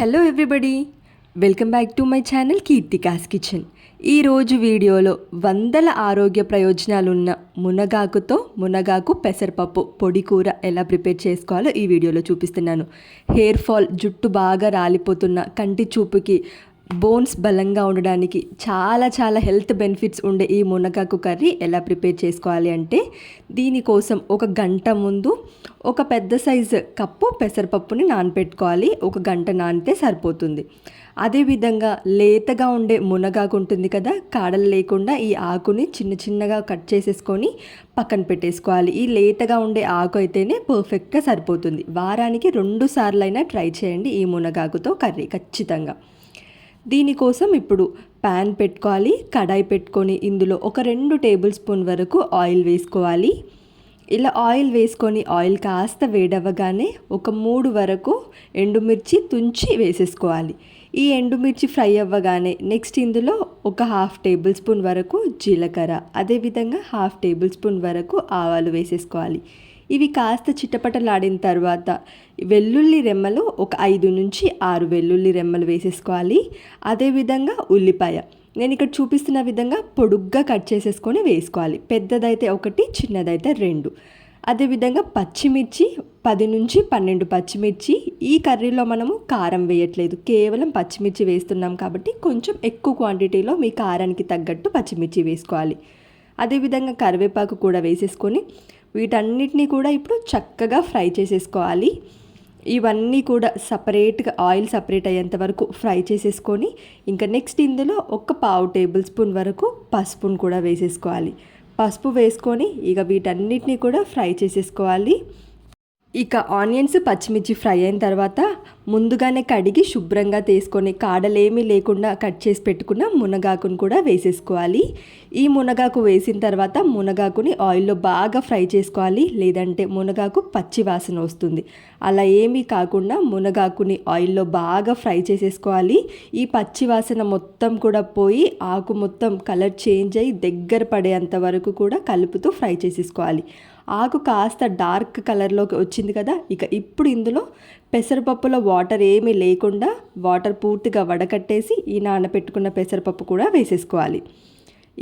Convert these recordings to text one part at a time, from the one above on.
Hello everybody, welcome back to my channel Keerthika's kitchen. ఈరోజు వీడియోలో వందల ఆరోగ్య ప్రయోజనాలున్న మునగాకు పెసరపప్పు పొడి కూర ఎలా ప్రిపేర్ చేసుకోవాలో ఈ వీడియోలో చూపిస్తున్నాను. హెయిర్ ఫాల్, జుట్టు బాగా రాలిపోతున్న, కంటి చూపుకి, బోన్స్ బలంగా ఉండడానికి చాలా హెల్త్ బెనిఫిట్స్ ఉండే ఈ మునగాకు కర్రీ ఎలా ప్రిపేర్ చేసుకోవాలి అంటే, దీనికోసం ఒక గంట ముందు ఒక పెద్ద సైజు కప్పు పెసరపప్పుని నానపెట్టుకోవాలి. ఒక గంట నానితే సరిపోతుంది. అదేవిధంగా లేతగా ఉండే మునగాకు ఉంటుంది కదా, కాడలు లేకుండా ఈ ఆకుని చిన్నగా కట్ చేసేసుకొని పక్కన పెట్టేసుకోవాలి. ఈ లేతగా ఉండే ఆకు అయితేనే పర్ఫెక్ట్గా సరిపోతుంది. వారానికి 2 సార్లైనా ట్రై చేయండి ఈ మునగాకుతో కర్రీ ఖచ్చితంగా. దీనికోసం ఇప్పుడు ప్యాన్ పెట్టుకోవాలి. కడాయి పెట్టుకొని ఇందులో ఒక 2 టేబుల్ స్పూన్ వరకు ఆయిల్ వేసుకోవాలి. ఇలా ఆయిల్ వేసుకొని ఆయిల్ కాస్త వేడవ్వగానే ఒక 3 వరకు ఎండుమిర్చి తుంచి వేసేసుకోవాలి. ఈ ఎండుమిర్చి ఫ్రై అవ్వగానే నెక్స్ట్ ఇందులో ఒక 1/2 టేబుల్ స్పూన్ వరకు జీలకర్ర, అదేవిధంగా 1/2 టేబుల్ స్పూన్ వరకు ఆవాలు వేసేసుకోవాలి. ఇవి కాస్త చిటపటలాడిన తర్వాత వెల్లుల్లి రెమ్మలు ఒక 5 నుంచి 6 వెల్లుల్లి రెమ్మలు వేసేసుకోవాలి. అదేవిధంగా ఉల్లిపాయ నేను ఇక్కడ చూపిస్తున్న విధంగా పొడుగ్గా కట్ చేసేసుకొని వేసుకోవాలి. పెద్దదైతే 1, చిన్నదైతే 2. అదేవిధంగా పచ్చిమిర్చి 10 నుంచి 12 పచ్చిమిర్చి. ఈ కర్రీలో మనము కారం వేయట్లేదు, కేవలం పచ్చిమిర్చి వేస్తున్నాం కాబట్టి కొంచెం ఎక్కువ క్వాంటిటీలో మీ కారానికి తగ్గట్టు పచ్చిమిర్చి వేసుకోవాలి. అదేవిధంగా కరివేపాకు కూడా వేసేసుకొని వీటన్నిటినీ కూడా ఇప్పుడు చక్కగా ఫ్రై చేసేసుకోవాలి. ఇవన్నీ కూడా సపరేట్గా ఆయిల్ సపరేట్ అయ్యేంత వరకు ఫ్రై చేసేసుకొని ఇంకా నెక్స్ట్ ఇందులో ఒక 1/2 టేబుల్ స్పూన్ వరకు పసుపును కూడా వేసేసుకోవాలి. పసుపు వేసుకొని ఇక వీటన్నిటినీ కూడా ఫ్రై చేసేసుకోవాలి. ఇక ఆనియన్స్, పచ్చిమిర్చి ఫ్రై అయిన తర్వాత ముందుగానే కడిగి శుభ్రంగా తీసుకొని కాడలేమీ లేకుండా కట్ చేసి పెట్టుకున్న మునగాకును కూడా వేసేసుకోవాలి. ఈ మునగాకు వేసిన తర్వాత మునగాకుని ఆయిల్లో బాగా ఫ్రై చేసుకోవాలి, లేదంటే మునగాకు పచ్చి వాసన వస్తుంది. అలా ఏమీ కాకుండా మునగాకుని ఆయిల్లో బాగా ఫ్రై చేసేసుకోవాలి. ఈ పచ్చి వాసన మొత్తం కూడా పోయి ఆకు మొత్తం కలర్ చేంజ్ అయ్యి దగ్గర పడేంత వరకు కూడా కలుపుతూ ఫ్రై చేసేసుకోవాలి. ఆకు కాస్త డార్క్ కలర్లోకి వచ్చింది కదా, ఇక ఇప్పుడు ఇందులో పెసరపప్పులో వాటర్ ఏమీ లేకుండా వాటర్ పూర్తిగా వడకట్టేసి ఈ నానబెట్టుకున్న పెసరపప్పు కూడా వేసేసుకోవాలి.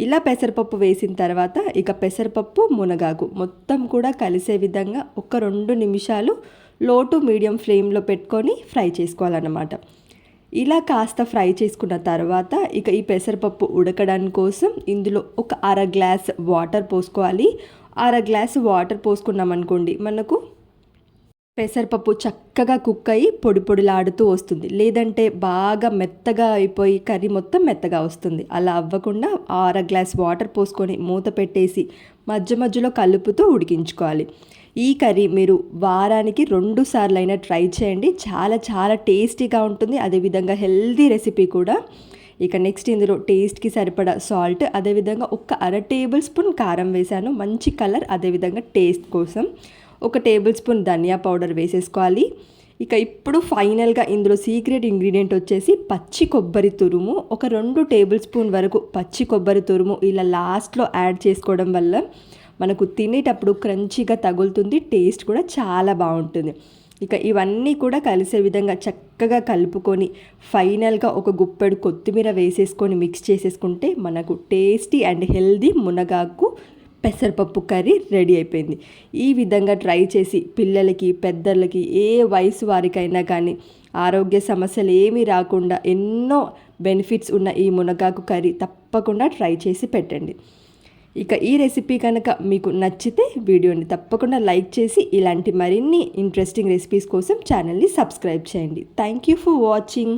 ఇలా పెసరపప్పు వేసిన తర్వాత ఇక పెసరపప్పు, మునగాకు మొత్తం కూడా కలిసే విధంగా ఒక 2 నిమిషాలు లో టు మీడియం ఫ్లేమ్లో పెట్టుకొని ఫ్రై చేసుకోవాలన్నమాట. ఇలా కాస్త ఫ్రై చేసుకున్న తర్వాత ఇక ఈ పెసరపప్పు ఉడకడానికి కోసం ఇందులో ఒక 1/2 గ్లాస్ వాటర్ పోసుకోవాలి. 1/2 గ్లాసు వాటర్ పోసుకున్నామనుకోండి, మనకు పెసరపప్పు చక్కగా కుక్ అయ్యి పొడిలాడుతూ వస్తుంది. లేదంటే బాగా మెత్తగా అయిపోయి కర్రీ మొత్తం మెత్తగా వస్తుంది. అలా అవ్వకుండా 1/2 గ్లాస్ వాటర్ పోసుకొని మూత పెట్టేసి మధ్యలో కలుపుతూ ఉడికించుకోవాలి. ఈ కర్రీ మీరు వారానికి 2 సార్లైనా ట్రై చేయండి. చాలా టేస్టీగా ఉంటుంది. అదేవిధంగా హెల్దీ రెసిపీ కూడా. ఇక నెక్స్ట్ ఇందులో టేస్ట్కి సరిపడా సాల్ట్, అదేవిధంగా ఒక 1/2 టేబుల్ స్పూన్ కారం వేసాను, మంచి కలర్. అదేవిధంగా టేస్ట్ కోసం 1 టేబుల్ స్పూన్ ధనియా పౌడర్ వేసేసుకోవాలి. ఇక ఇప్పుడు ఫైనల్గా ఇందులో సీక్రెట్ ఇంగ్రీడియంట్ వచ్చేసి పచ్చి కొబ్బరి తురుము. ఒక 2 టేబుల్ స్పూన్ వరకు పచ్చి కొబ్బరి తురుము ఇలా లాస్ట్లో యాడ్ చేసుకోవడం వల్ల మనకు తినేటప్పుడు క్రంచీగా తగులుతుంది, టేస్ట్ కూడా చాలా బాగుంటుంది. ఇక ఇవన్నీ కూడా కలిసే విధంగా చక్కగా కలుపుకొని ఫైనల్గా ఒక గుప్పెడు కొత్తిమీర వేసేసుకొని మిక్స్ చేసేసుకుంటే మనకు టేస్టీ అండ్ హెల్దీ మునగాకు పెసరపప్పు కర్రీ రెడీ అయిపోయింది. ఈ విధంగా ట్రై చేసి పిల్లలకి, పెద్దలకి, ఏ వయసు వారికైనా కానీ ఆరోగ్య సమస్యలు ఏమీ రాకుండా ఎన్నో బెనిఫిట్స్ ఉన్న ఈ మునగాకు కర్రీ తప్పకుండా ట్రై చేసి పెట్టండి. ఇక ఈ రెసిపీ కనుక మీకు నచ్చితే వీడియోని తప్పకుండా లైక్ చేసి ఇలాంటి మరిన్ని ఇంట్రెస్టింగ్ రెసిపీస్ కోసం ఛానల్ని సబ్స్క్రైబ్ చేయండి. Thank you for watching.